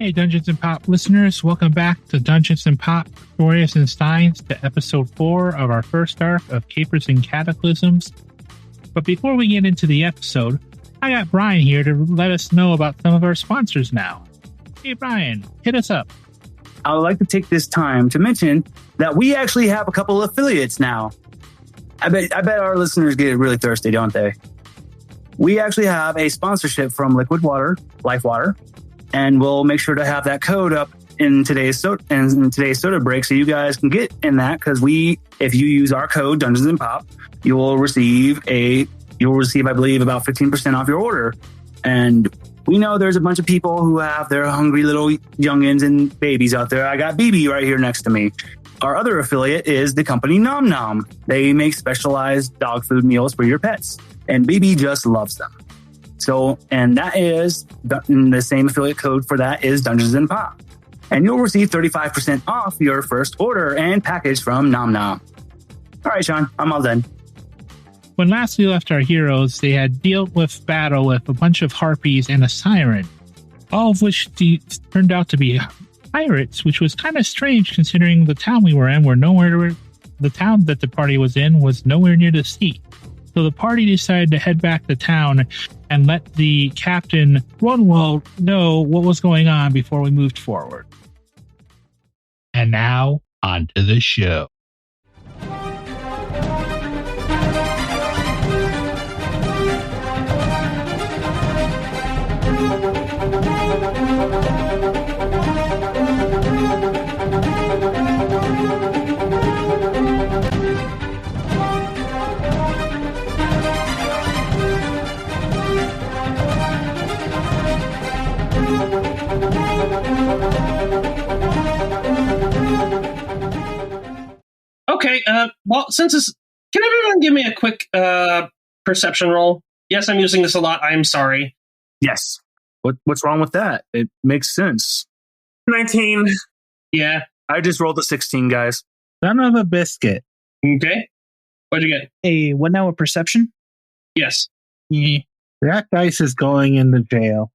Hey, Dungeons and Pop listeners, welcome back to Dungeons and Pop, Glorious and Steins, to episode 4 of our first arc of Capers and Cataclysms. But before we get into the episode, I got Brian here to let us know about some of our sponsors now. Hey, Brian, hit us up. I would like to take this time to mention that we actually have a couple of affiliates now. I bet our listeners get really thirsty, don't they? We actually have a sponsorship from Liquid Water, Life Water, and we'll make sure to have that code up in today's soda break, so you guys can get in that. Because if you use our code Dungeons and Pop, you will receive, I believe, about 15% off your order. And we know there's a bunch of people who have their hungry little youngins and babies out there. I got BB right here next to me. Our other affiliate is the company Nom Nom. They make specialized dog food meals for your pets, and BB just loves them. So, and that is the same affiliate code for that is Dungeons and Pop. And you'll receive 35% off your first order and package from Nom Nom. All right, Sean, I'm all done. When last we left our heroes, they had dealt with battle with a bunch of harpies and a siren, all of which turned out to be pirates, which was kind of strange considering the town we were in the town that the party was in was nowhere near the sea. So the party decided to head back to town and let the captain Runwell know what was going on before we moved forward. And now, on to the show. Okay, well, can everyone give me a quick perception roll? Yes, I'm using this a lot. I'm sorry. Yes. What's wrong with that? It makes sense. 19. Yeah. I just rolled a 16, guys. Son of a biscuit. Okay. What'd you get? What now, a perception? Yes. Yeah. That dice is going into jail.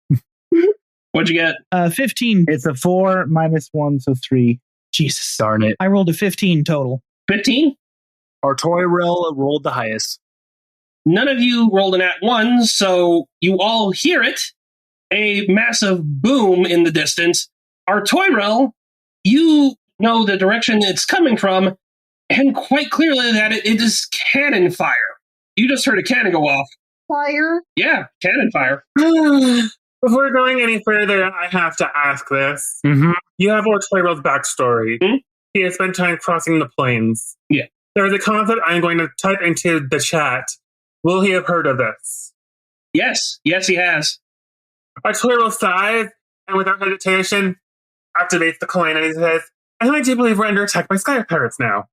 What'd you get? 15. It's a 4 minus 1, so 3. Jesus. Darn it. I rolled a 15 total. 15? Artoirel rolled the highest. None of you rolled an @1, so you all hear it. A massive boom in the distance. Artoirel, you know the direction it's coming from, and quite clearly that it is cannon fire. You just heard a cannon go off. Fire? Yeah, cannon fire. Before going any further, I have to ask this. Mm-hmm. You have Artoirel's backstory. Hmm? He has spent time crossing the plains. Yeah. There is a concept I'm going to type into the chat. Will he have heard of this? Yes, he has. Artoirel sighs and without hesitation activates the coin and he says, I do believe we're under attack by sky pirates now.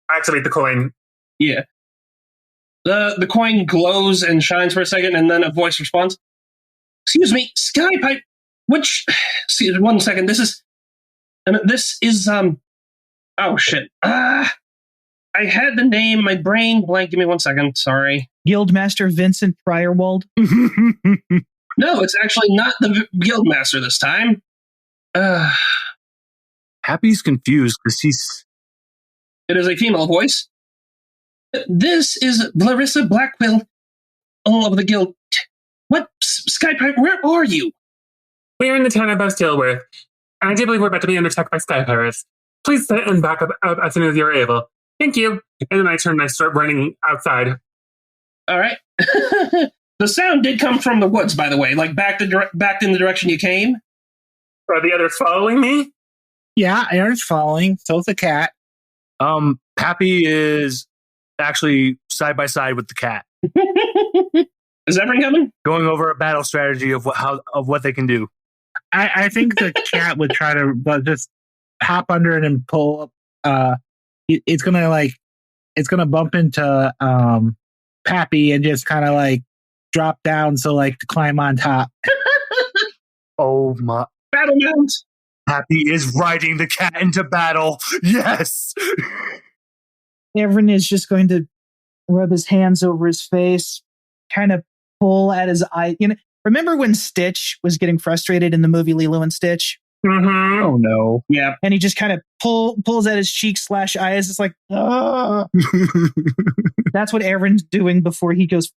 Activate the coin. Yeah. The coin glows and shines for a second, and then a voice responds. Excuse me, Skypipe. Excuse 1 second. This is oh shit. I had the name. My brain blank. Give me 1 second. Sorry. Guildmaster Vincent Priorwald. No, it's actually not the Guildmaster this time. Happy's confused because It is a female voice. This is Larissa Blackquill, all of the Guild. What? Skypipe, where are you? We are in the town of Bastilworth, and I do believe we're about to be under attack by sky pirates. Please sit and back up as soon as you're able. Thank you. And then I turn and I start running outside. All right. The sound did come from the woods, by the way, like back in the direction you came. Are the others following me? Yeah, Aaron's following. So's the cat. Pappy is actually side by side with the cat. Is Evrynn coming? Going over a battle strategy of what they can do. I think the cat would try to just hop under it and pull up. It's gonna bump into Pappy and just kind of drop down to climb on top. Oh my! Battle mount. Pappy is riding the cat into battle. Yes. Evrynn is just going to rub his hands over his face, kind of pull at his eye. Remember when Stitch was getting frustrated in the movie Lilo and Stitch? Mm-hmm. Oh no. Yeah. And he just kind of pulls at his cheek/eyes. It's like, ah. That's what Evryn's doing before he goes,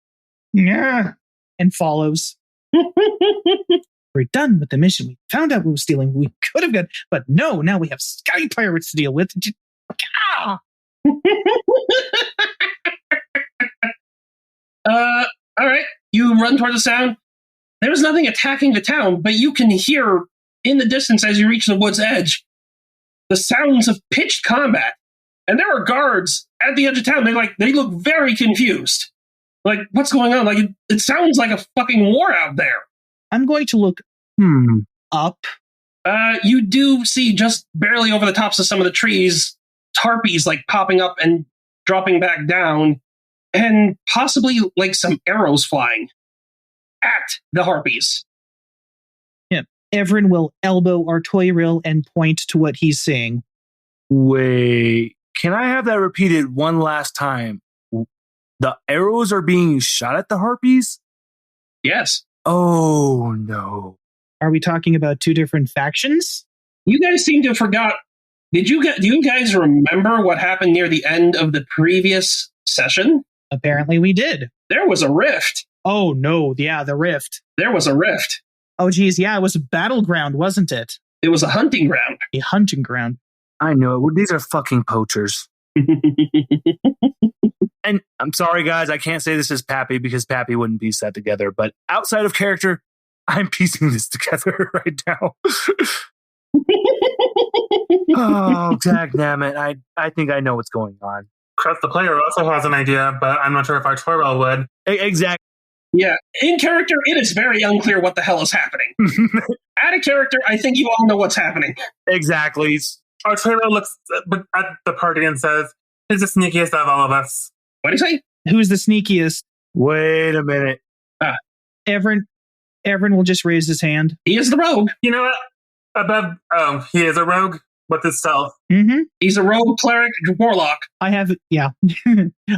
yeah, and follows. We're done with the mission. We found out who was stealing. We could have got, but no, now we have sky pirates to deal with. Ah. All right. You run toward the sound. There's nothing attacking the town, but you can hear in the distance as you reach the wood's edge the sounds of pitched combat. And there are guards at the edge of town. They look very confused. Like, what's going on? Like, it sounds like a fucking war out there. I'm going to look up. You do see just barely over the tops of some of the trees, harpies like popping up and dropping back down, and possibly like some arrows flying at the harpies. Yeah. Evrynn will elbow Artoirel and point to what he's seeing. Wait, can I have that repeated one last time? The arrows are being shot at the harpies? Yes. Oh, no. Are we talking about two different factions? You guys seem to have forgot. Do you guys remember what happened near the end of the previous session? Apparently we did. There was a rift. Oh, no. Yeah, the rift. There was a rift. Oh, geez. Yeah, it was a battleground, wasn't it? It was a hunting ground. A hunting ground. I know it. Well, these are fucking poachers. And I'm sorry, guys, I can't say this is Pappy because Pappy wouldn't piece that together. But outside of character, I'm piecing this together right now. Oh, dagnammit. I think I know what's going on. Chris, the player, also has an idea, but I'm not sure if Artoirel would. Exactly. Yeah, in character, it is very unclear what the hell is happening. Out of character, I think you all know what's happening. Exactly. Artoirel looks at the party and says, he's the sneakiest of all of us. What do you say? Who's the sneakiest? Wait a minute. Evrynn will just raise his hand. He is the rogue. You know what? He is a rogue with his stealth. Mm-hmm. He's a rogue cleric warlock. I have, yeah.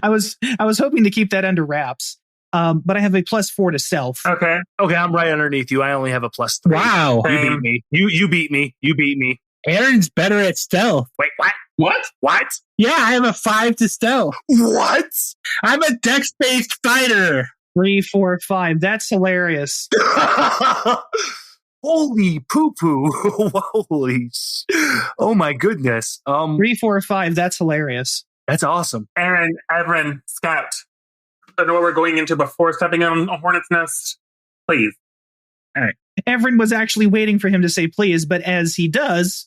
I was hoping to keep that under wraps. But I have a +4 to stealth. Okay, I'm right underneath you. I only have a +3. Wow. You beat me. You beat me. You beat me. Aaron's better at stealth. Wait, what? What? What? Yeah, I have a 5 to stealth. What? I'm a dex-based fighter. 3, 4, 5. That's hilarious. Holy poo-poo. Holy oh my goodness. 3, 4, 5. That's hilarious. That's awesome. Aaron, Evrynn, Scout. I know what we're going into before stepping on a hornet's nest. Please. All right. Evrynn was actually waiting for him to say please, but as he does,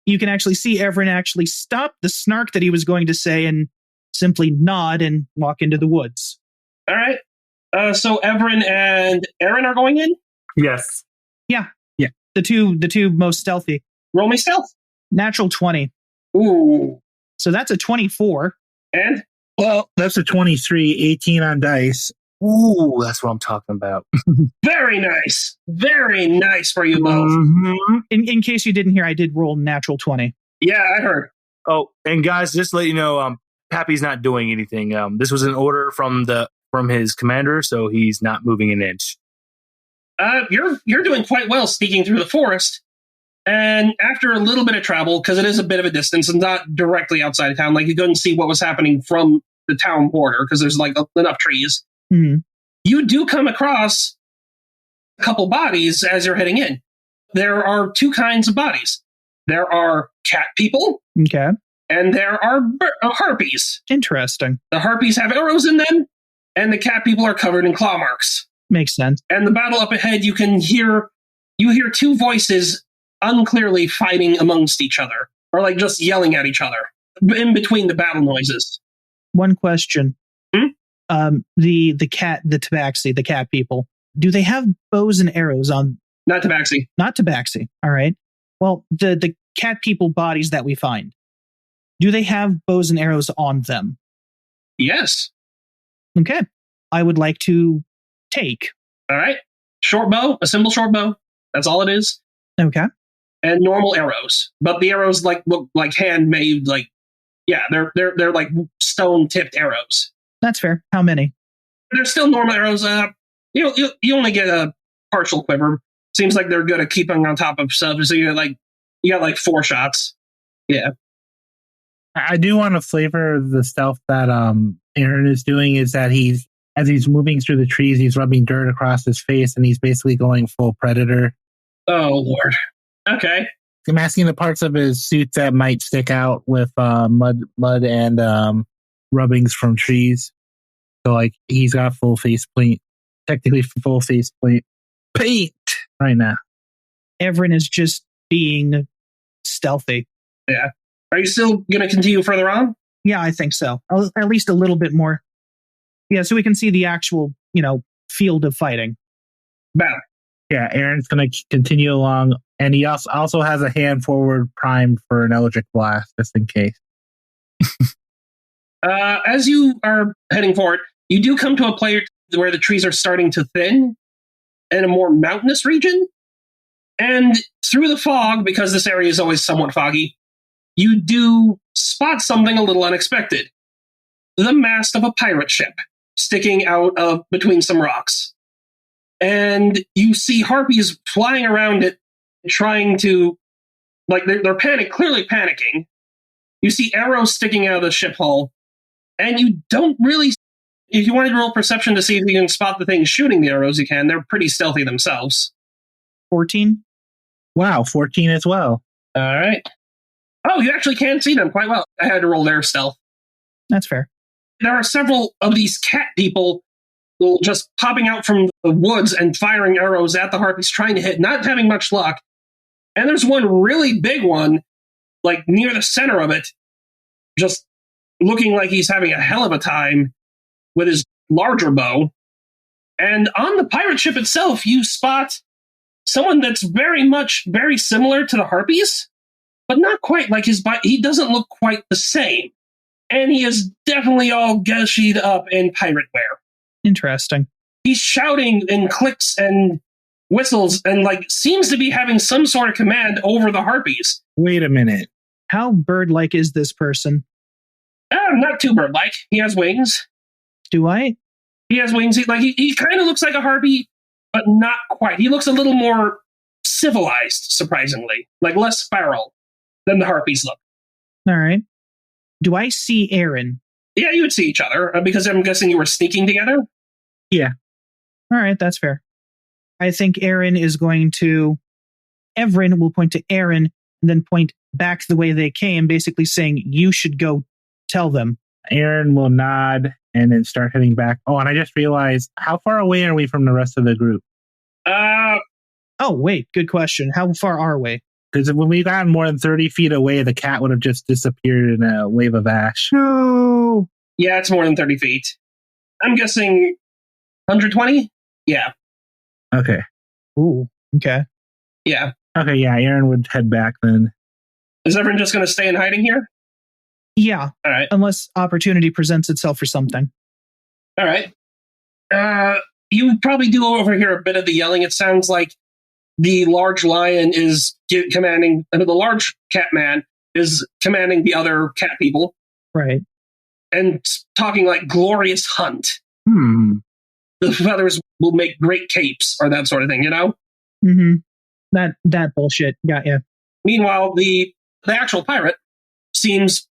you can actually see Evrynn actually stop the snark that he was going to say and simply nod and walk into the woods. All right. So Evrynn and Aaron are going in? Yes. Yeah. The two most stealthy. Roll me stealth. Natural 20. Ooh. So that's a 24. And? Well, that's a 23, 18 on dice. Ooh, that's what I'm talking about. Very nice. Very nice for you both. Mm-hmm. In case you didn't hear, I did roll natural 20. Yeah, I heard. Oh, and guys, just to let you know, Pappy's not doing anything. This was an order from his commander, so he's not moving an inch. You're doing quite well sneaking through the forest. And after a little bit of travel, because it is a bit of a distance and not directly outside of town, like you couldn't see what was happening from the town border because there's like enough trees. Mm-hmm. You do come across a couple bodies as you're heading in. There are two kinds of bodies. There are cat people. Okay. And there are harpies. Interesting. The harpies have arrows in them, and the cat people are covered in claw marks. Makes sense. And the battle up ahead, you hear two voices unclearly fighting amongst each other, or like just yelling at each other in between the battle noises. One question. The tabaxi, the cat people, do they have bows and arrows on? Not tabaxi. Not tabaxi. All right. Well, the cat people bodies that we find, do they have bows and arrows on them? Yes. Okay. I would like to take. All right. Short bow, a simple short bow. That's all it is. Okay. And normal arrows, but the arrows look like handmade. Like, yeah, they're like stone tipped arrows. That's fair. How many? They're still normal arrows. You only get partial quiver. Seems like they're good at keeping on top of stuff. So you got like 4 shots. Yeah. I do want to flavor the stealth that Aaron is doing is that as he's moving through the trees, he's rubbing dirt across his face and he's basically going full predator. Oh, Lord. Okay. I'm asking the parts of his suit that might stick out with mud and rubbings from trees. So, like, he's got full face paint, technically full face paint right now. Evrynn is just being stealthy. Yeah. Are you still going to continue further on? Yeah, I think so. At least a little bit more. Yeah, so we can see the actual, field of fighting. Bam. Yeah, Aaron's going to continue along, and he also has a hand forward primed for an electric blast, just in case. As you are heading forward, you do come to a place where the trees are starting to thin in a more mountainous region. And through the fog, because this area is always somewhat foggy, you do spot something a little unexpected. The mast of a pirate ship sticking out of between some rocks. And you see harpies flying around it, trying to, they're clearly panicking. You see arrows sticking out of the ship hull. And you don't really, if you wanted to roll perception to see if you can spot the things shooting the arrows, you can. They're pretty stealthy themselves. 14? Wow, 14 as well. All right. Oh, you actually can see them quite well. I had to roll their stealth. That's fair. There are several of these cat people just popping out from the woods and firing arrows at the harpies, trying to hit, not having much luck. And there's one really big one, near the center of it, just looking like he's having a hell of a time with his larger bow. And on the pirate ship itself, you spot someone that's very similar to the harpies, but not quite like his body. He doesn't look quite the same. And he is definitely all geshied up in pirate wear. Interesting. He's shouting in clicks and whistles and seems to be having some sort of command over the harpies. Wait a minute. How bird-like is this person? Not too bird-like. He has wings. Do I? He has wings. He kind of looks like a harpy, but not quite. He looks a little more civilized, surprisingly. Less feral than the harpies look. All right. Do I see Aaron? Yeah, you would see each other, because I'm guessing you were sneaking together? Yeah. All right, that's fair. I think Evrynn will point to Aaron and then point back the way they came, basically saying, you should go tell them. Aaron will nod and then start heading back. Oh, and I just realized, how far away are we from the rest of the group? Oh, wait, good question. How far are we? Because when we got more than 30 feet away, the cat would have just disappeared in a wave of ash. No. Yeah, it's more than 30 feet. I'm guessing 120? Yeah. Okay. Ooh, okay. Yeah. Okay, yeah, Aaron would head back then. Is everyone just going to stay in hiding here? Yeah. All right. Unless opportunity presents itself for something. All right. You probably do overhear a bit of the yelling. It sounds like the large lion is commanding, the large cat man is commanding the other cat people. Right. And talking like glorious hunt. The feathers will make great capes or that sort of thing, Mm-hmm. That bullshit. Got ya. Meanwhile, the actual pirate seems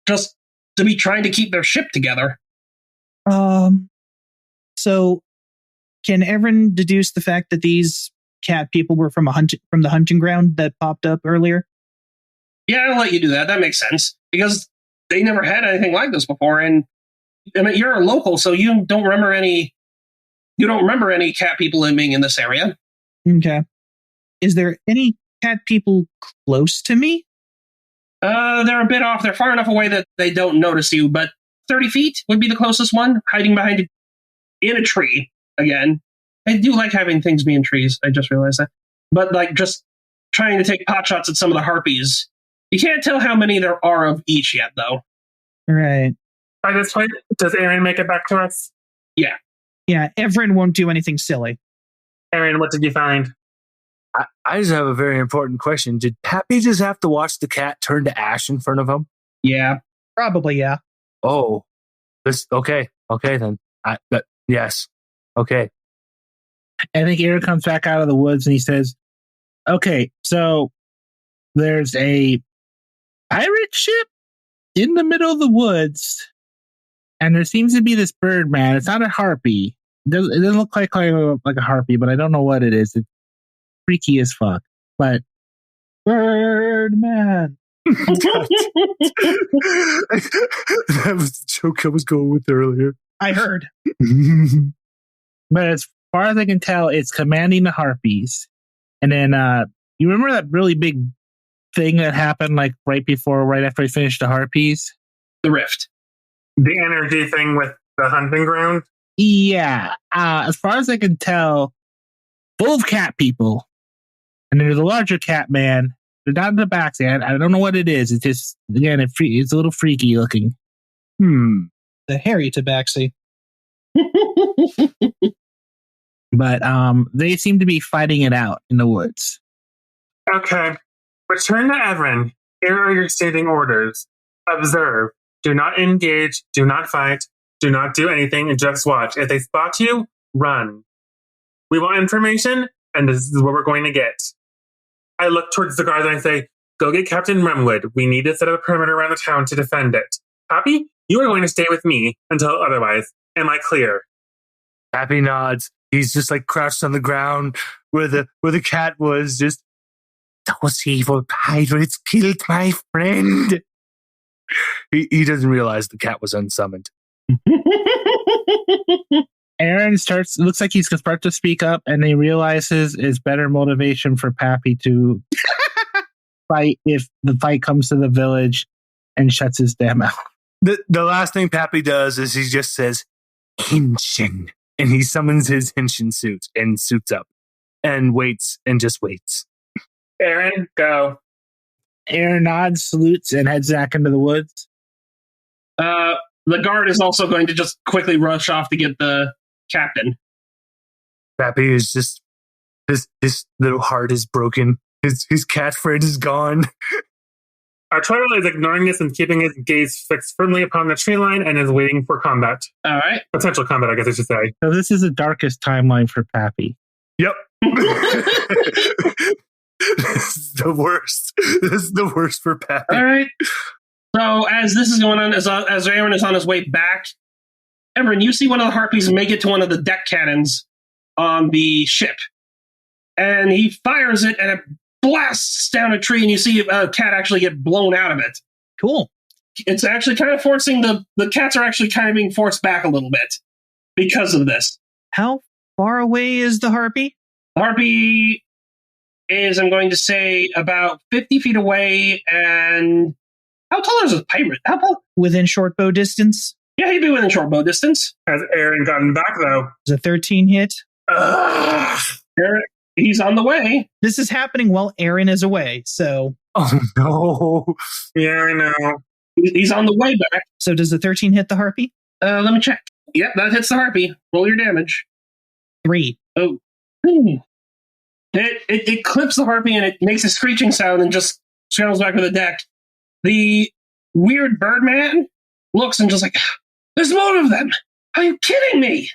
just to be trying to keep their ship together. So can Evrynn deduce the fact that these cat people were from the hunting ground that popped up earlier? Yeah, I'll let you do that. That makes sense. Because they never had anything like this before. And I mean, you're a local, so you don't remember any cat people living in this area. Okay. Is there any cat people close to me? They're a bit off. They're far enough away that they don't notice you, but 30 feet would be the closest one, hiding behind in a tree again. I do like having things be in trees. I just realized that. But just trying to take pot shots at some of the harpies. You can't tell how many there are of each yet, though. Right. By this point, does Aaron make it back to us? Yeah. Yeah, Evrynn won't do anything silly. Aaron, what did you find? I just have a very important question. Did Pappy just have to watch the cat turn to ash in front of him? Yeah. Probably, yeah. Oh, okay then. Yes. Okay. I think Aaron comes back out of the woods and he says, okay, so there's a pirate ship in the middle of the woods, and there seems to be this bird man. It's not a harpy. It doesn't look like a harpy, but I don't know what it is. It's freaky as fuck. But bird man. That was the joke I was going with earlier. I heard. But as far as I can tell, it's commanding the harpies. And then you remember that really big thing that happened like right after we finished the harpies? The rift. The energy thing with the hunting ground? Yeah. As far as I can tell, full of cat people. And there's a larger cat man. They're not in the back end. I don't know what it is. It's just, again, it's a little freaky looking. The hairy tabaxi. But they seem to be fighting it out in the woods. Okay. Return to Evrynn. Here are your standing orders. Observe. Do not engage. Do not fight. Do not do anything and just watch. If they spot you, run. We want information, and this is what we're going to get. I look towards the guards and I say, go get Captain Rumwood. We need to set up a perimeter around the town to defend it. Pappy, you are going to stay with me until otherwise. Am I clear? Pappy nods. He's just like crouched on the ground where the cat was. Just, those evil pirates killed my friend. He doesn't realize the cat was unsummoned. Aaron looks like he's going to start to speak up, and he realizes it's better motivation for Pappy to fight if the fight comes to the village and shuts his damn mouth. The last thing Pappy does is he just says, Henshin. And he summons his Henshin suit and suits up and waits and just waits. Aaron, go. Aaron nods, salutes, and heads back into the woods. The guard is also going to just quickly rush off to get the captain. Pappy is just, his little heart is broken. His cat friend is gone. Artoirel is ignoring this and keeping his gaze fixed firmly upon the tree line and is waiting for combat. All right. Potential combat, I guess I should say. So this is the darkest timeline for Pappy. Yep. This is the worst. This is the worst for Pappy. All right. So as this is going on, as Aaron is on his way back, Evrynn, you see one of the harpies make it to one of the deck cannons on the ship. And he fires it, and it blasts down a tree, and you see a cat actually get blown out of it. Cool. It's actually kind of forcing the cats are actually kind of being forced back a little bit because of this. How far away is the harpy? The harpy is, I'm going to say, about 50 feet away, and how tall is a pirate? How tall? Within short bow distance? Yeah, he'd be within short bow distance. Has Aaron gotten back, though? Is a 13 hit? He's on the way. This is happening while Aaron is away, so... Oh, no. Yeah, I know. He's on the way back. So does the 13 hit the harpy? Let me check. Yep, that hits the harpy. Roll your damage. 3. Oh. It clips the harpy and it makes a screeching sound and just shuttles back to the deck. The weird birdman looks and just like, there's more of them. Are you kidding me?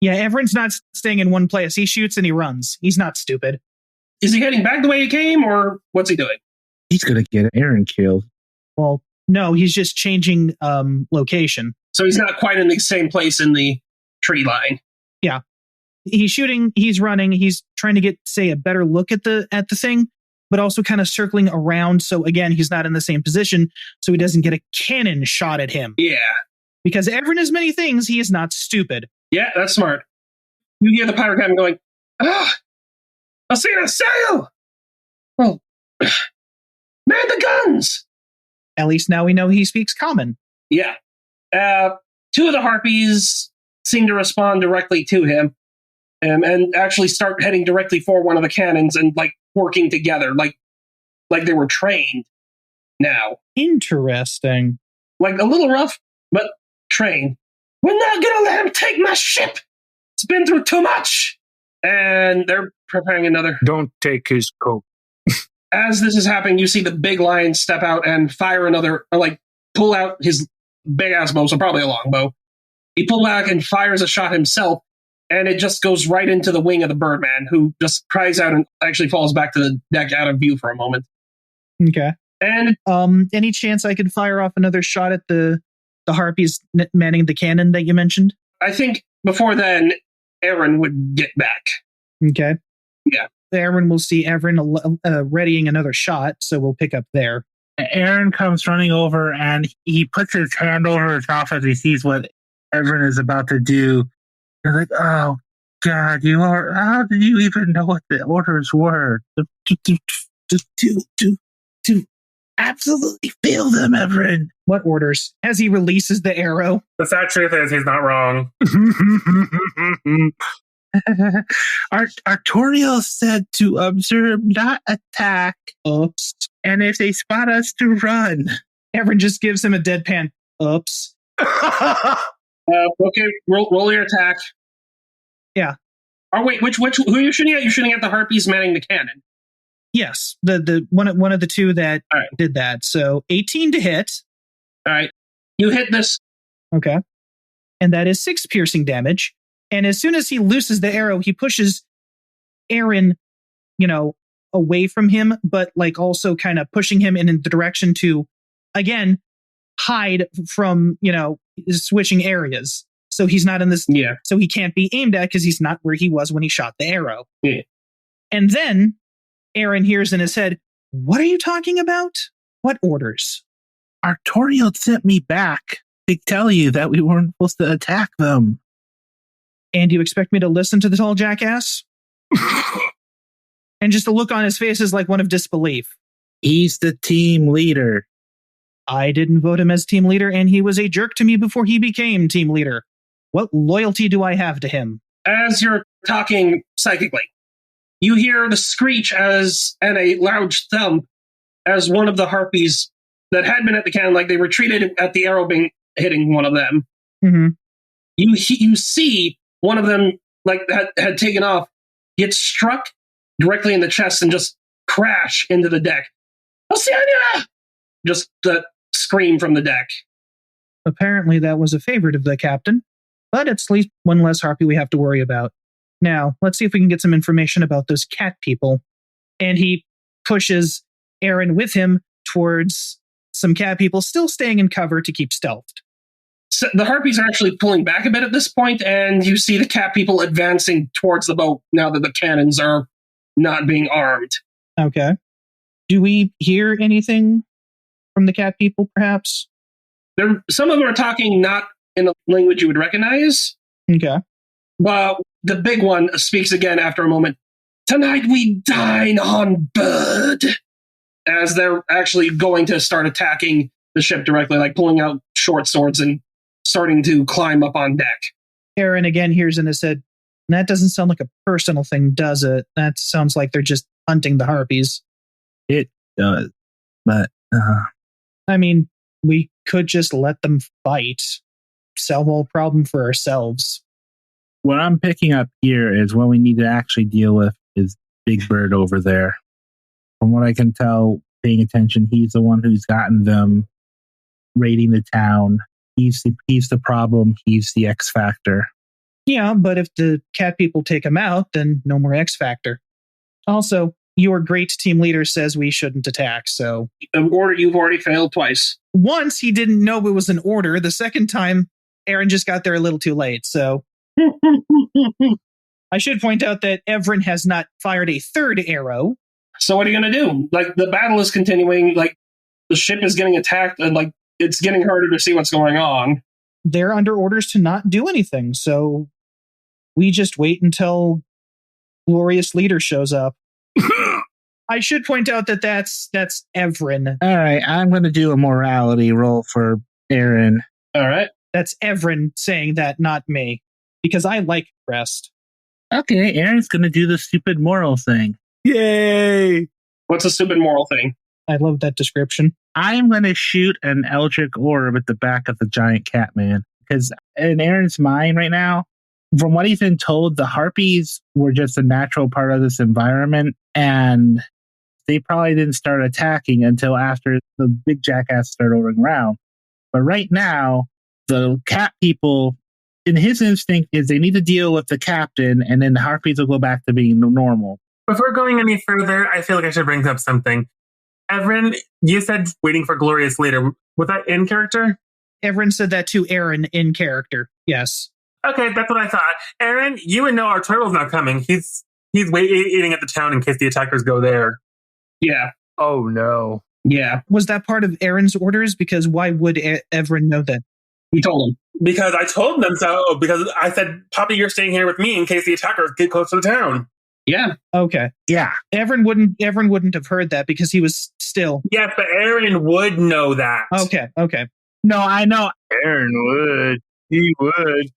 Yeah, Evrynn's not staying in one place. He shoots and he runs. He's not stupid. Is he heading back the way he came, or what's he doing? He's going to get Aaron killed. Well, no, he's just changing location. So he's not quite in the same place in the tree line. Yeah. He's shooting, he's running, he's trying to get, say, a better look at the thing, but also kind of circling around. So again, he's not in the same position, so he doesn't get a cannon shot at him. Yeah. Because Evrynn is many things, he is not stupid. Yeah, that's smart. You hear the pirate captain going, I'll see a sail! Well, man the guns! At least now we know he speaks common. Yeah. Two of the harpies seem to respond directly to him and actually start heading directly for one of the cannons and like working together, like they were trained now. Interesting. Like a little rough, but trained. We're not gonna let him take my ship! It's been through too much! And they're preparing another. Don't take his coat. As this is happening, you see the big lion step out and fire another, or like pull out his big ass bow, so probably a long bow. He pulled back and fires a shot himself, and it just goes right into the wing of the Birdman, who just cries out and actually falls back to the deck out of view for a moment. Okay. And any chance I could fire off another shot at the harpies manning the cannon that you mentioned? I think before then, Evrynn would get back. Okay. Yeah. Evrynn will see Evrynn readying another shot, so we'll pick up there. Aaron comes running over and he puts his hand over his mouth as he sees what Evrynn is about to do. You're like, oh, God, how did you even know what the orders were? To absolutely fail them, Evrynn. What orders? As he releases the arrow. The sad truth is he's not wrong. Artoirel said to observe, not attack. Oops. And if they spot us, to run. Evrynn just gives him a deadpan. Oops. Okay, roll your attack. Yeah. Oh wait, who are you shooting at? You're shooting at the harpies manning the cannon. Yes, the one of the two that did that. So 18 to hit. All right, you hit this. Okay, and that is 6 piercing damage. And as soon as he looses the arrow, he pushes Evrynn, away from him, but like also kind of pushing him in the direction to, again, hide from switching areas. So he's not in this. Yeah. So he can't be aimed at because he's not where he was when he shot the arrow. Yeah. And then Evrynn hears in his head, "What are you talking about? What orders?" Artoirel sent me back to tell you that we weren't supposed to attack them. And you expect me to listen to this old jackass? And just the look on his face is like one of disbelief. He's the team leader. I didn't vote him as team leader, and he was a jerk to me before he became team leader. What loyalty do I have to him? As you're talking psychically, you hear the screech and a loud thump as one of the harpies that had been at the cannon, like they retreated at the arrow being hitting one of them. Mm-hmm. You see one of them, like had taken off, get struck directly in the chest and just crash into the deck. Oceania! Just that scream from the deck. Apparently that was a favorite of the captain, but it's at least one less harpy we have to worry about. Now, let's see if we can get some information about those cat people. And he pushes Evrynn with him towards some cat people still staying in cover to keep stealthed. So the harpies are actually pulling back a bit at this point, and you see the cat people advancing towards the boat now that the cannons are not being armed. Okay. Do we hear anything from the cat people, perhaps? Some of them are talking not in a language you would recognize. Okay. But the big one speaks again after a moment. Tonight we dine on bird. As they're actually going to start attacking the ship directly, like pulling out short swords and starting to climb up on deck. Evrynn again hears in his head, that doesn't sound like a personal thing, does it? That sounds like they're just hunting the harpies. It does, but... I mean, we could just let them fight. Solve all problem for ourselves. What I'm picking up here is what we need to actually deal with is Big Bird over there. From what I can tell, paying attention, he's the one who's gotten them raiding the town. He's the problem. He's the X factor. Yeah, but if the cat people take him out, then no more X factor. Also, your great team leader says we shouldn't attack, so... An order you've already failed twice. Once, he didn't know it was an order. The second time, Evrynn just got there a little too late, so... I should point out that Evrynn has not fired a third arrow. So what are you going to do? Like, the battle is continuing, like, the ship is getting attacked, and, like, it's getting harder to see what's going on. They're under orders to not do anything, so we just wait until glorious leader shows up. I should point out that that's Evrynn. All right, I'm going to do a morality roll for Evrynn. All right. That's Evrynn saying that, not me, because I like rest. Okay, Aaron's going to do the stupid moral thing. Yay! What's a stupid moral thing? I love that description. I am going to shoot an eldritch orb at the back of the giant cat man. Because in Aaron's mind right now, from what he's been told, the harpies were just a natural part of this environment. And they probably didn't start attacking until after the big jackass started rolling around. But right now, the cat people in his instinct is they need to deal with the captain, and then the harpies will go back to being normal. Before going any further, I feel like I should bring up something. Evrynn, you said waiting for Glorious later. Was that in character? Evrynn said that to Aaron in character. Yes. Okay, that's what I thought. Aaron, you would know Artoirel's not coming. He's waiting at the town in case the attackers go there. Yeah. Oh, no. Yeah. Was that part of Aaron's orders? Because why would Evrynn know that? He told him. Because I told them so, because I said, Poppy, you're staying here with me in case the attackers get close to the town. Yeah. Okay. Yeah. Evrynn wouldn't have heard that because he was still. Yes, but Aaron would know that. Okay. No, I know. Aaron would. He would.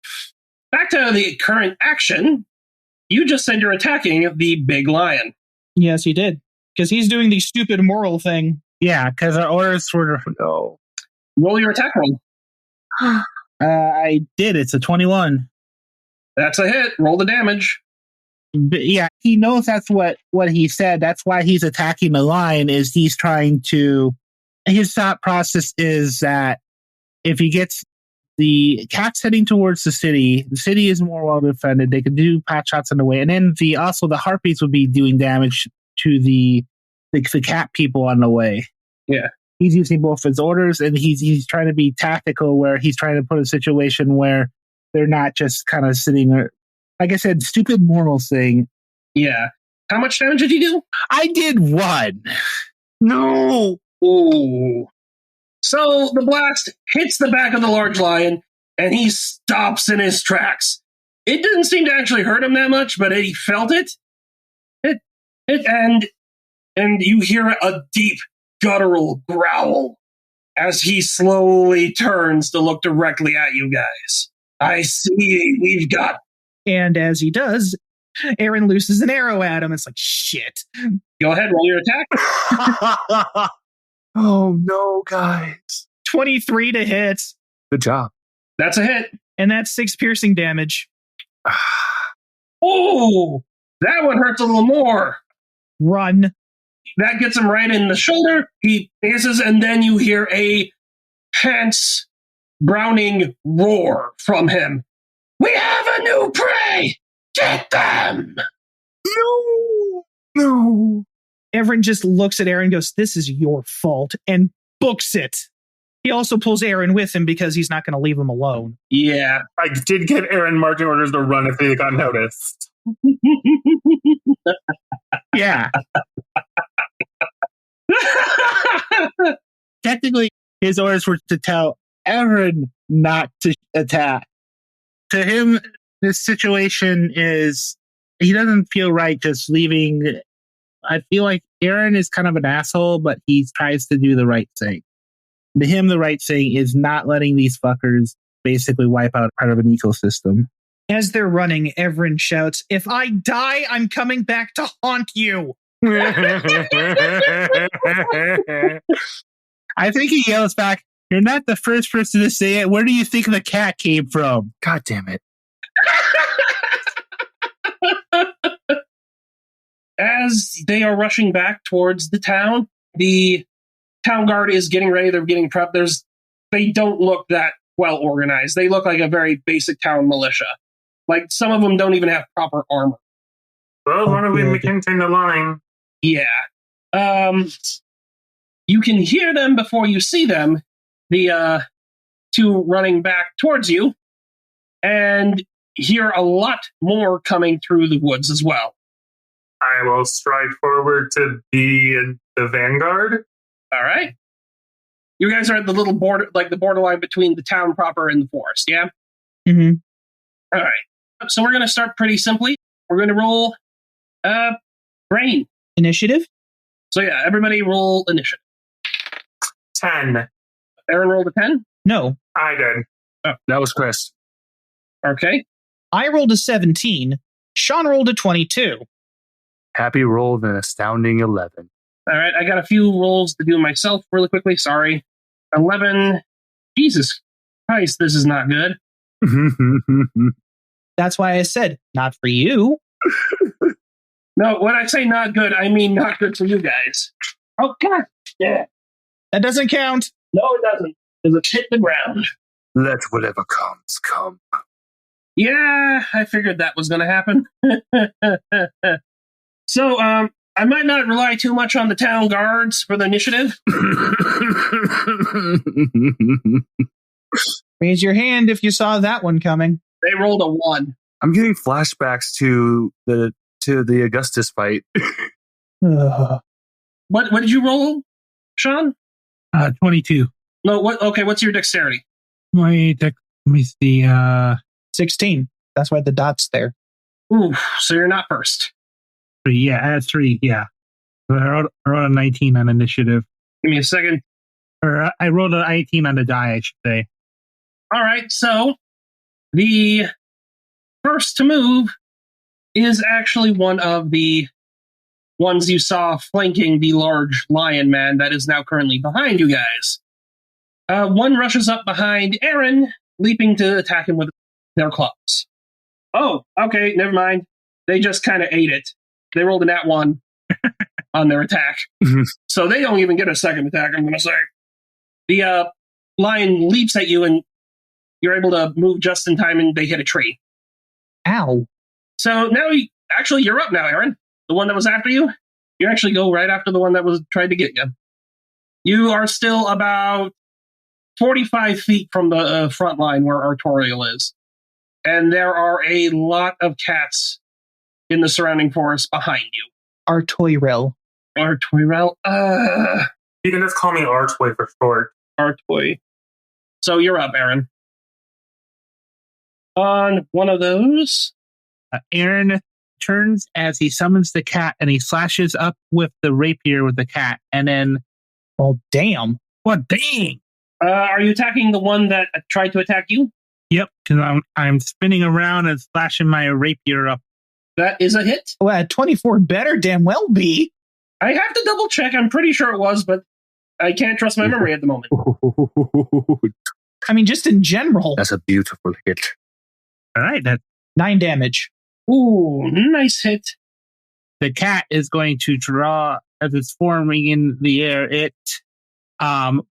Back to the current action. You just said you're attacking the big lion. Yes, he did. Because he's doing the stupid moral thing. Yeah, because our orders were... No. Roll your attack roll. I did. It's a 21. That's a hit. Roll the damage. But yeah, he knows that's what he said. That's why he's attacking the lion, is he's trying to... His thought process is that if he gets the cat's heading towards the city is more well defended. They can do pot shots on the way. And then the harpies would be doing damage to the cat people on the way. Yeah. He's using both his orders, and he's trying to be tactical, where he's trying to put a situation where they're not just kind of sitting there. Like I said, stupid moral thing. Yeah. How much damage did you do? I did 1. No. Ooh. So the blast hits the back of the large lion, and he stops in his tracks. It didn't seem to actually hurt him that much, but he felt it. And you hear a deep guttural growl as he slowly turns to look directly at you guys. I see we've got... And as he does, Aaron looses an arrow at him. It's like, shit. Go ahead, roll your attack. Oh, no, guys. 23 to hit. Good job. That's a hit. And that's 6 piercing damage. Oh, that one hurts a little more. Run. That gets him right in the shoulder. He hisses, and then you hear a pants browning roar from him. We have a new prey! Get them! No. Evrynn just looks at Aaron and goes, this is your fault, and books it. He also pulls Aaron with him because he's not going to leave him alone. Yeah. I did give Aaron marching orders to run if they got noticed. Yeah. Technically, his orders were to tell Evrynn not to attack. To him, this situation is... He doesn't feel right just leaving... I feel like Aaron is kind of an asshole, but he tries to do the right thing. To him, the right thing is not letting these fuckers basically wipe out part of an ecosystem. As they're running, Evrynn shouts, if I die, I'm coming back to haunt you. I think he yells back, you're not the first person to say it. Where do you think the cat came from? God damn it. As they are rushing back towards the town, the town guard is getting ready. They're getting prepped. They don't look that well organized. They look like a very basic town militia. Like, some of them don't even have proper armor. Well, as long as we maintain the line. Yeah. You can hear them before you see them, the two running back towards you, and hear a lot more coming through the woods as well. I will stride forward to be in the vanguard. All right. You guys are at the little border, like the borderline between the town proper and the forest, yeah? Mm-hmm. All right. So we're going to start pretty simply. We're going to roll brain. Initiative? So yeah, everybody roll initiative. 10. Aaron rolled a 10? No. I did. Oh. That was Chris. Okay. I rolled a 17. Sean rolled a 22. Happy rolled an astounding 11. All right. I got a few rolls to do myself really quickly. Sorry. 11. Jesus Christ, this is not good. That's why I said, not for you. No, when I say not good, I mean not good for you guys. Oh, God. Yeah. That doesn't count. No, it doesn't. Because it hit the ground. Let whatever comes, come. Yeah, I figured that was going to happen. So, I might not rely too much on the town guards for the initiative. Raise your hand if you saw that one coming. They rolled a 1. I'm getting flashbacks to the Augustus fight. Ugh. What did you roll, Sean? 22. No, what? Okay, what's your dexterity? Let me see. 16. That's why the dot's there. Ooh, so you're not first. 3. Yeah, I had 3. Yeah. I rolled a 19 on initiative. Give me a second. Or I rolled a 18 on the die, I should say. All right, so the first to move is actually one of the ones you saw flanking the large lion man that is now currently behind you guys. One rushes up behind Evrynn, leaping to attack him with their claws. Oh, okay, never mind. They just kind of ate it. They rolled a nat 1 on their attack. So they don't even get a second attack, I'm going to say. The lion leaps at you, and you're able to move just in time, and they hit a tree. Ow. So now, you're up now, Evrynn. The one that was after you, you actually go right after the one that was tried to get you. You are still about 45 feet from the front line where Artoirel is. And there are a lot of cats in the surrounding forest behind you. Artoirel. Artoirel? You can just call me Archway for short. Artoy. So you're up, Evrynn. On one of those, Aaron turns as he summons the cat and he slashes up with the rapier with the cat. And then, Well, damn. what? Dang! are you attacking the one that tried to attack you? Yep, because I'm spinning around and slashing my rapier up. That is a hit. Well, at 24 better damn well be. I have to double check. I'm pretty sure it was, but I can't trust my memory at the moment. I mean, just in general. That's a beautiful hit. All right, that 9 damage. Ooh, nice hit. the cat is going to draw as it's forming in the air. It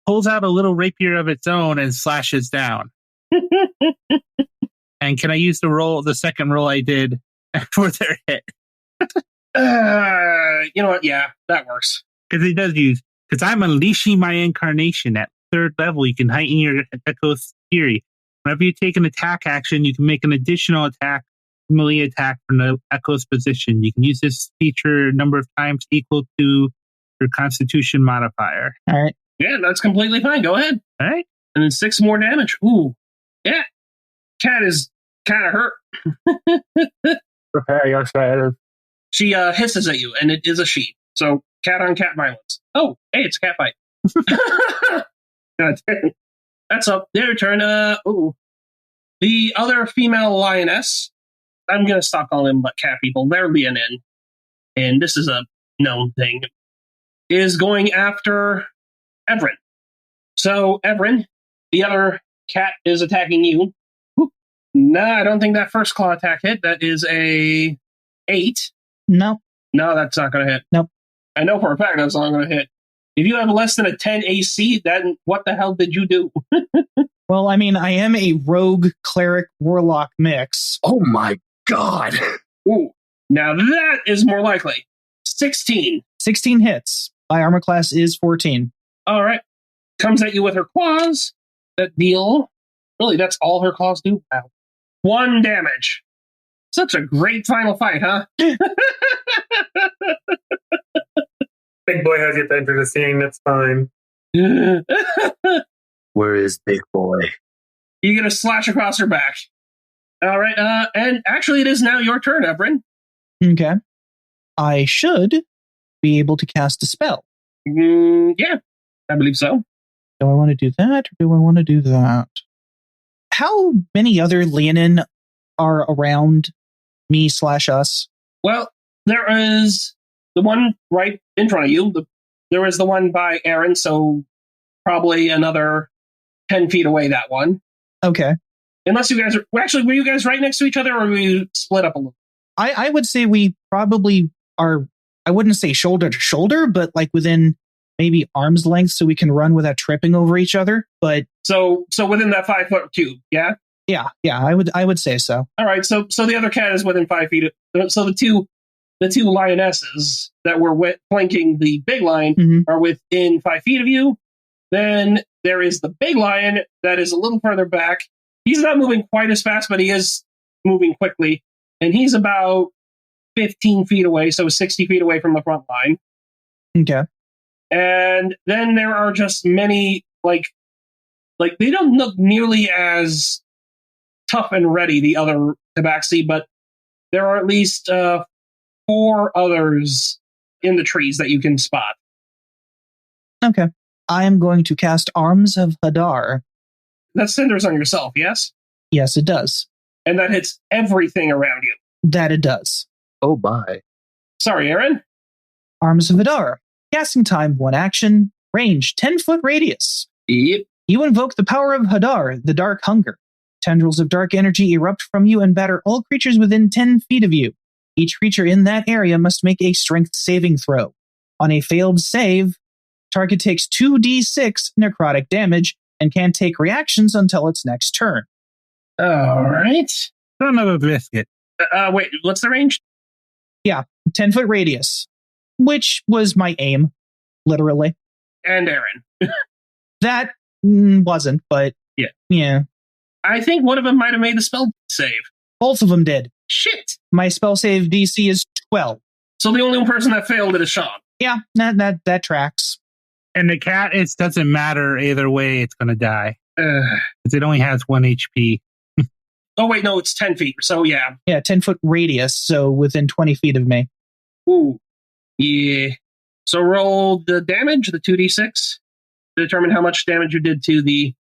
pulls out a little rapier of its own and slashes down. And can I use the second roll I did for their hit? You know what? Yeah, that works. Because it does use, because I'm unleashing my incarnation at 3rd level. You can heighten your Echo's Fury. Whenever you take an attack action, you can make an additional attack, melee attack from the Echo's position. You can use this feature a number of times equal to your Constitution modifier. All right. Yeah, that's completely fine. Go ahead. All right. And then 6 more damage. Ooh. Yeah. Cat is kind of hurt. Prepare yourself. She hisses at you, and it is a she. So, cat on cat violence. Oh, hey, it's a cat fight. That's up. Their turn. Ooh. The other female lioness, I'm going to stop calling them cat people. They're Leonin. And this is a known thing. Is going after Evrynn. So, Evrynn, the other cat is attacking you. No, I don't think that first claw attack hit. That is a 8. No. No, that's not going to hit. Nope. I know for a fact that's not going to hit. If you have less than a 10 AC, then what the hell did you do? Well, I mean, I am a rogue, cleric, warlock mix. Oh my god. Ooh, now that is more likely. 16. 16 hits. My armor class is 14. All right. Comes at you with her claws. That deal. Really, that's all her claws do? Wow. 1 damage. Such a great final fight, huh? Big boy has yet to enter the scene. That's fine. Where is Big Boy? You get a slash across her back. All right. And actually, it is now your turn, Evrynn. Okay. I should be able to cast a spell. Yeah, I believe so. Do I want to do that, or do I want to do that? How many other Leonin are around me/us? Well, there is the one right in front of you. There is the one by Evrynn, so probably another 10 feet away, that one. Okay. Unless you guys are... Well, actually, were you guys right next to each other, or were you split up a little? I would say we probably are, I wouldn't say shoulder to shoulder, but like within maybe arm's length so we can run without tripping over each other. But So within that 5-foot cube, yeah? Yeah, I would say so. All right, so the other cat is within 5 feet. So the two lionesses that were flanking the big lion are within 5 feet of you. Then there is the big lion that is a little further back. He's not moving quite as fast, but he is moving quickly. And he's about 15 feet away, so 60 feet away from the front line. Okay. And then there are just many, like they don't look nearly as tough and ready, the other tabaxi, but there are at least 4 others in the trees that you can spot. Okay. I am going to cast Arms of Hadar. That centers on yourself, yes? Yes, it does. And that hits everything around you. That it does. Oh, bye. Sorry, Evrynn. Arms of Hadar. Casting time, 1 action. Range, 10-foot radius. Yep. You invoke the power of Hadar, the Dark Hunger. Tendrils of dark energy erupt from you and batter all creatures within 10 feet of you. Each creature in that area must make a strength saving throw. On a failed save, target takes 2d6 necrotic damage and can't take reactions until its next turn. All right. Son of a biscuit. Wait, what's the range? Yeah, 10-foot radius, which was my aim, literally. And Evrynn. That wasn't, but yeah. I think one of them might have made the spell save. Both of them did. Shit. My spell save DC is 12. So the only person that failed it is Sean. Yeah, that tracks. And the cat, it doesn't matter either way, it's going to die. Because it only has 1 HP. Oh, wait, no, it's 10 feet. So, yeah. Yeah, 10-foot radius, so within 20 feet of me. Ooh. Yeah. So roll the damage, the 2d6, to determine how much damage you did to the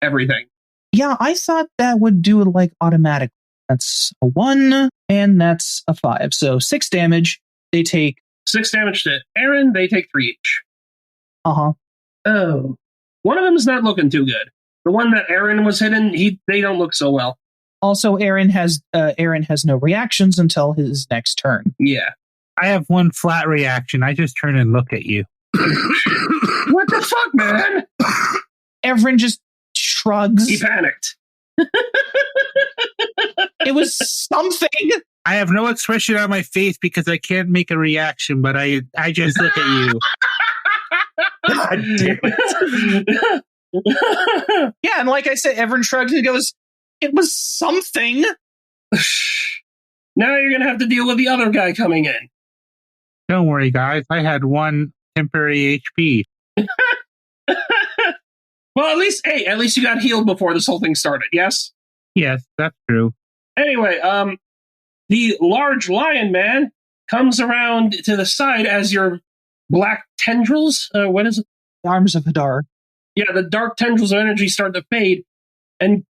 everything. Yeah, I thought that would do it like automatic. That's a 1, and that's a 5. So 6 damage. They take 6 damage to Evrynn. They take 3 each. Uh-huh. Oh. One of them is not looking too good. The one that Evrynn was hitting, they don't look so well. Also, Evrynn has no reactions until his next turn. Yeah. I have 1 flat reaction. I just turn and look at you. What the fuck, man? Evrynn just shrugs. He panicked. It was something. I have no expression on my face because I can't make a reaction, but I just look at you. God damn it. Yeah, and like I said, Evrynn shrugs and goes, it was something. Now you're going to have to deal with the other guy coming in. Don't worry, guys. I had 1 temporary HP. Well, at least you got healed before this whole thing started, yes? Yes, that's true. Anyway, the large lion man comes around to the side as your black tendrils, what is it? Arms of Hadar. Yeah, the dark tendrils of energy start to fade and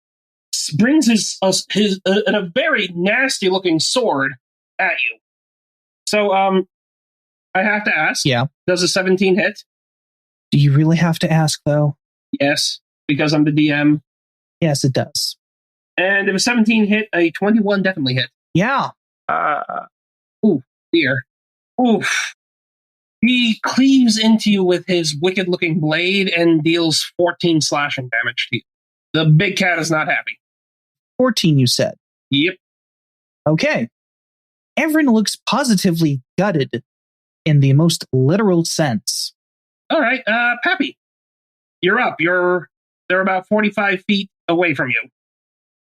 brings his a very nasty looking sword at you. So, I have to ask. Yeah. Does a 17 hit? Do you really have to ask, though? Yes, because I'm the DM. Yes, it does. And if a 17 hit, a 21 definitely hit. Yeah. Ooh, dear. Oof. He cleaves into you with his wicked-looking blade and deals 14 slashing damage to you. The big cat is not happy. 14, you said? Yep. Okay. Evrynn looks positively gutted in the most literal sense. All right, Pappy, you're up. They're about 45 feet away from you.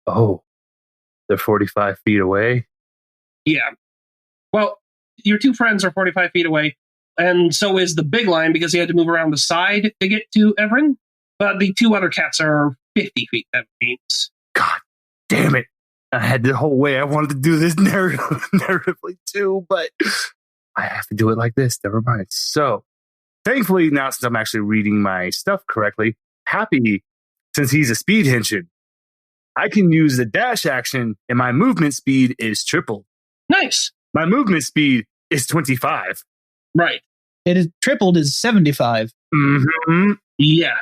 Oh, they're 45 feet away? Yeah. Well, your 2 friends are 45 feet away, and so is the big lion because he had to move around the side to get to Evrynn. But the 2 other cats are 50 feet, that means. God damn it. I had the whole way I wanted to do this narratively too, but I have to do it like this. Never mind. So, thankfully, now since I'm actually reading my stuff correctly, Happy, since he's a speed henchman, I can use the dash action and my movement speed is tripled. Nice. My movement speed is 25. Right. It is tripled is 75. Mm-hmm. Yeah.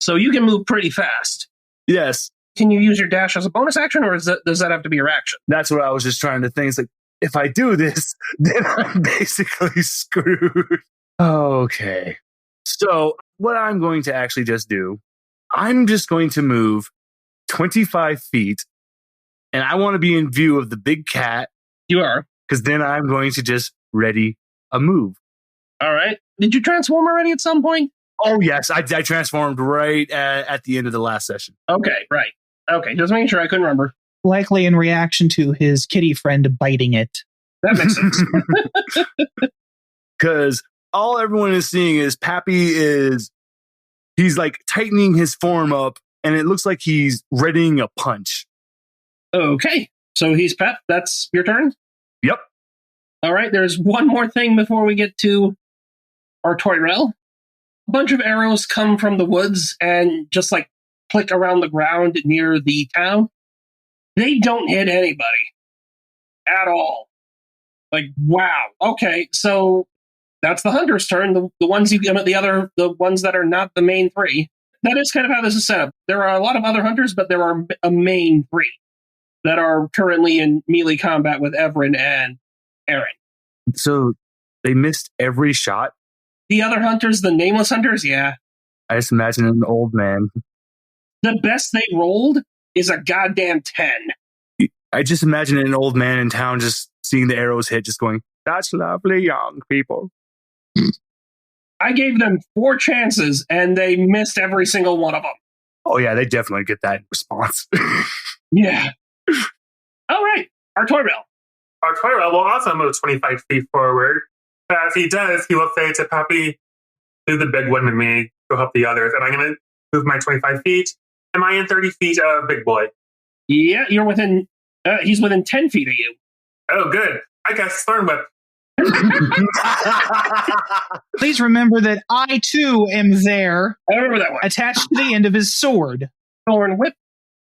So you can move pretty fast. Yes. Can you use your dash as a bonus action, or does that have to be your action? That's what I was just trying to think. It's like, if I do this, then I'm basically screwed. Okay. So what I'm going to actually just do, I'm just going to move 25 feet, and I want to be in view of the big cat. You are. Because then I'm going to just ready a move. All right. Did you transform already at some point? Oh, yes. I transformed right at the end of the last session. Okay, right. Okay, just making sure. I couldn't remember. Likely in reaction to his kitty friend biting it. That makes sense. Because all everyone is seeing is Pappy he's like tightening his form up, and it looks like he's readying a punch. Okay, so he's Pep. That's your turn? Yep. All right, there's one more thing before we get to Artoirel. A bunch of arrows come from the woods and just like click around the ground near the town. They don't hit anybody at all. Like, wow. Okay, so that's the hunter's turn. The ones the ones that are not the main three. That is kind of how this is set up. There are a lot of other hunters, but there are a main three that are currently in melee combat with Evrynn and Evrynn. So they missed every shot? The other hunters, the nameless hunters, yeah. I just imagine an old man. The best they rolled is a goddamn 10. I just imagine an old man in town just seeing the arrows hit, just going, "That's lovely, young people." I gave them 4 chances, and they missed every single one of them. Oh, yeah, they definitely get that response. Yeah. All right, Artoirel. Artoirel will also move 25 feet forward. As he does, he will say to Pappy, "Do the big one to me, go help the others." And I'm going to move my 25 feet. Am I in 30 feet of Big Boy? Yeah, you're within... he's within 10 feet of you. Oh, good. I got Thorn Whip. Please remember that I, too, am there. I remember that one. Attached to the end of his sword. Thorn Whip.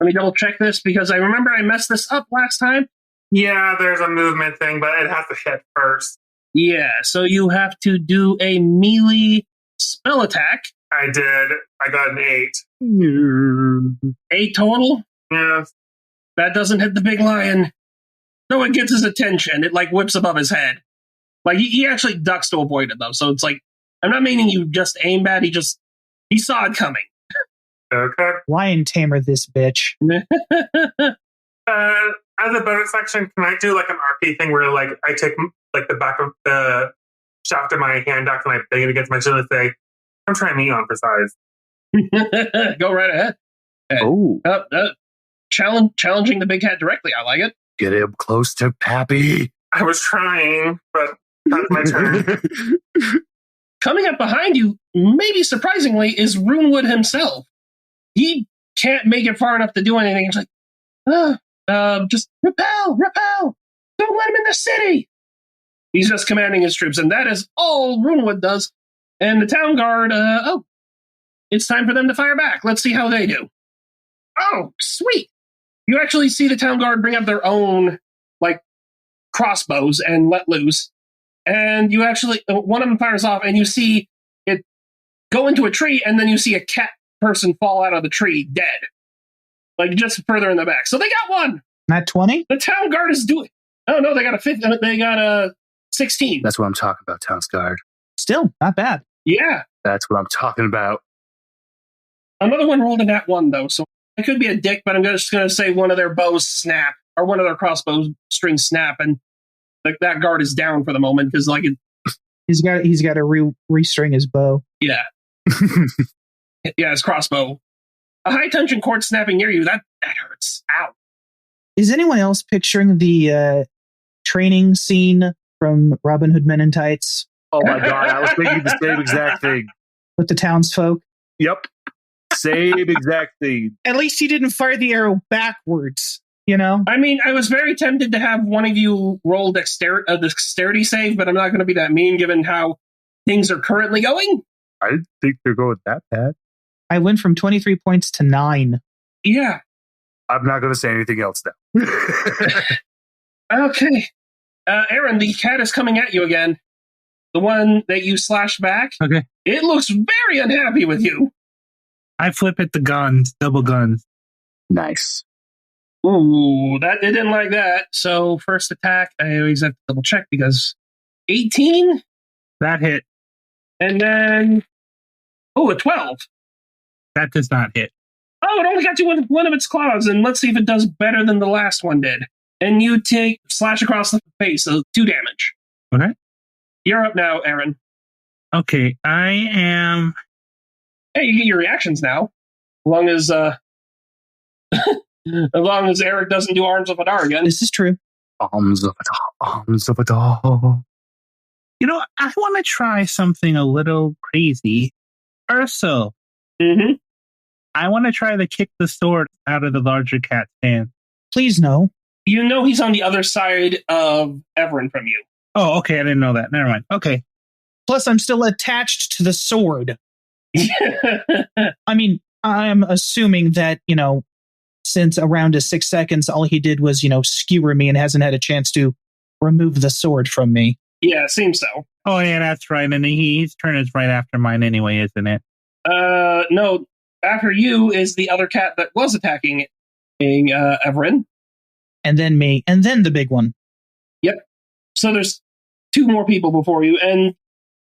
Let me double check this because I remember I messed this up last time. Yeah, there's a movement thing, but it has to hit first. Yeah, so you have to do a melee spell attack. I did. I got an 8. 8 total? Yeah. That doesn't hit the big lion. No, it gets his attention. It like whips above his head. Like he actually ducks to avoid it though. So it's like, I'm not meaning you just aim bad. He saw it coming. Okay. Lion tamer this bitch. As a bonus action, can I do like an RP thing where like I take like the back of the shaft of my hand axe and I bang it against my shield and say, "I'm trying me on for size." Go right ahead. Oh. Challenging the big cat directly. I like it. Get him close to Pappy. I was trying, but that's my turn. Coming up behind you, maybe surprisingly, is Runewood himself. He can't make it far enough to do anything. He's like, just repel. Don't let him in the city. He's just commanding his troops, and that is all Runewood does. And the town guard, it's time for them to fire back. Let's see how they do. Oh, sweet. You actually see the town guard bring up their own, like, crossbows and let loose. And you actually, one of them fires off, and you see it go into a tree, and then you see a cat person fall out of the tree dead. Like, just further in the back. So they got one. Not 20? The town guard is doing... Oh, no, they got a 16. That's what I'm talking about, Town's Guard. Still, not bad. Yeah. That's what I'm talking about. Another one rolled a nat 1, though, so it could be a dick, but I'm just going to say one of their bows snap, or one of their crossbow strings snap, and like that guard is down for the moment, because like he's got to restring his bow. Yeah. Yeah, his crossbow. A high tension cord snapping near you, that hurts. Ow. Is anyone else picturing the training scene from Robin Hood Men in Tights? Oh my god, I was thinking the same exact thing. With the townsfolk? Yep. Same exact thing. At least he didn't fire the arrow backwards, you know? I mean, I was very tempted to have one of you roll dexterity save, but I'm not going to be that mean given how things are currently going. I didn't think they're going that bad. I went from 23 points to 9. Yeah. I'm not going to say anything else now. Okay. Evrynn, the cat is coming at you again. The one that you slashed back. Okay. It looks very unhappy with you. I flip at the guns, double guns. Nice. Ooh, it didn't like that. So first attack, I always have to double check because 18? That hit. And then, a 12. That does not hit. Oh, it only got you with one of its claws, and let's see if it does better than the last one did. And you take slash across the face, so 2 damage. Okay. You're up now, Evrynn. Okay, I am... Hey, you get your reactions now. As long as Eric doesn't do Arms of Adar again. This is true. Arms of Adar. You know, I want to try something a little crazy. Urso. Mm-hmm. I want to try to kick the sword out of the larger cat's hand. Please no. You know he's on the other side of Evrynn from you. Oh, okay, I didn't know that. Never mind. Okay. Plus, I'm still attached to the sword. I mean, I'm assuming that, since around 6 seconds, all he did was, skewer me and hasn't had a chance to remove the sword from me. Yeah, seems so. Oh, yeah, that's right. And his turn is right after mine anyway, isn't it? No. After you is the other cat that was attacking Evrynn. And then me. And then the big one. Yep. So there's 2 more people before you. And,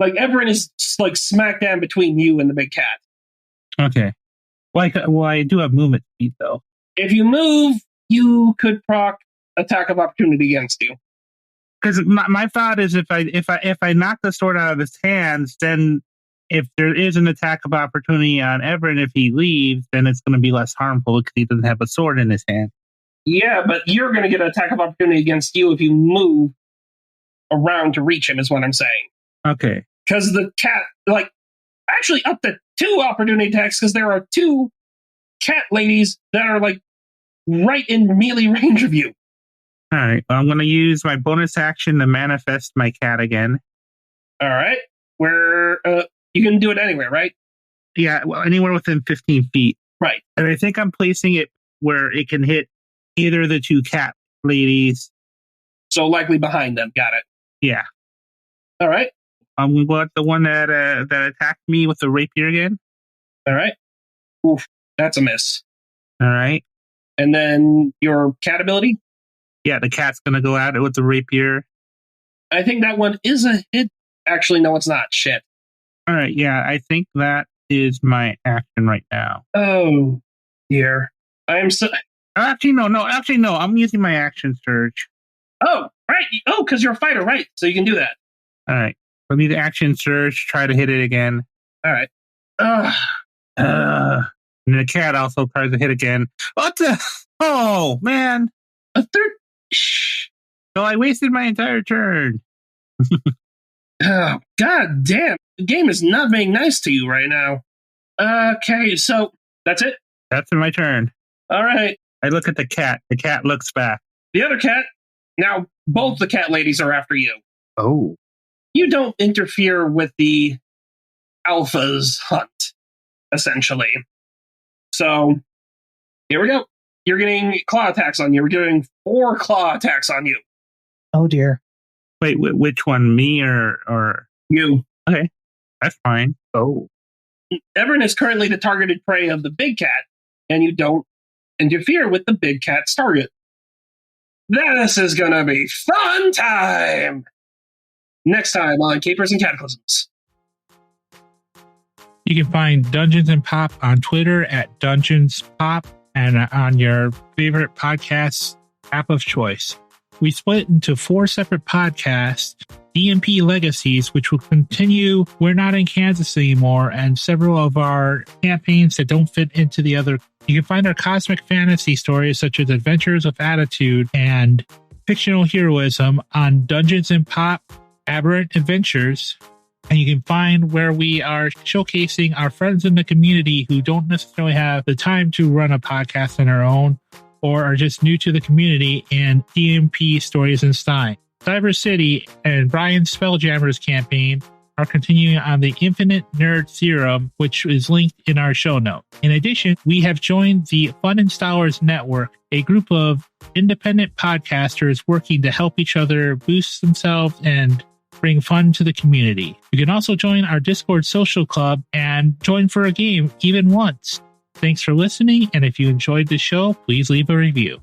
Evrynn is, smack down between you and the big cat. Okay. Well, I do have movement speed, though. If you move, you could proc attack of opportunity against you. Because my thought is if I knock the sword out of his hands, then if there is an attack of opportunity on Evrynn, if he leaves, then it's going to be less harmful because he doesn't have a sword in his hand. Yeah, but you're going to get an attack of opportunity against you if you move around to reach him, is what I'm saying. Okay. Because the cat, actually up to 2 opportunity attacks, because there are 2 cat ladies that are, right in melee range of you. All right. Well, I'm going to use my bonus action to manifest my cat again. All right. Where you can do it anywhere, right? Yeah, well, anywhere within 15 feet. Right. And I think I'm placing it where it can hit either of the 2 cat ladies. So likely behind them. Got it. Yeah. All right. What, the one that attacked me with the rapier again? All right. Oof, that's a miss. All right. And then your cat ability? Yeah, the cat's going to go at it with the rapier. I think that one is a hit. Actually, no, it's not. Shit. All right, yeah, I think that is my action right now. Oh, dear. I am so... Actually, no. I'm using my action surge. Oh, right. Oh, because you're a fighter, right. So you can do that. All right. Let me the action surge, try to hit it again. All right. And the cat also tries to hit again. What the? Oh, man. A third... Shh. So I wasted my entire turn. Oh, god damn. The game is not being nice to you right now. Okay, so that's it? That's my turn. All right. I look at the cat. The cat looks back. The other cat... Now, both the cat ladies are after you. Oh. You don't interfere with the alpha's hunt, essentially. So, here we go. You're getting claw attacks on you. We're getting 4 claw attacks on you. Oh, dear. Wait, which one? Me or... You. Okay, that's fine. Oh. Evrynn is currently the targeted prey of the big cat, and you don't interfere with the big cat's target. This is gonna be fun time! Next time on Capers and Cataclysms. You can find Dungeons and Pop on Twitter at Dungeons Pop and on your favorite podcast app of choice. We split into 4 separate podcasts, DMP Legacies, which will continue We're Not in Kansas Anymore, and several of our campaigns that don't fit into the other. You can find our cosmic fantasy stories such as Adventures of Attitude and Fictional Heroism on Dungeons and Pop Aberrant Adventures. And you can find where we are showcasing our friends in the community who don't necessarily have the time to run a podcast on their own or are just new to the community in DMP Stories and Stein. Cyber City and Brian Spelljammer's campaign are continuing on the Infinite Nerd Theorem, which is linked in our show note. In addition, we have joined the Fun Installers Network, a group of independent podcasters working to help each other boost themselves and bring fun to the community. You can also join our Discord social club and join for a game even once. Thanks for listening, and if you enjoyed the show, please leave a review.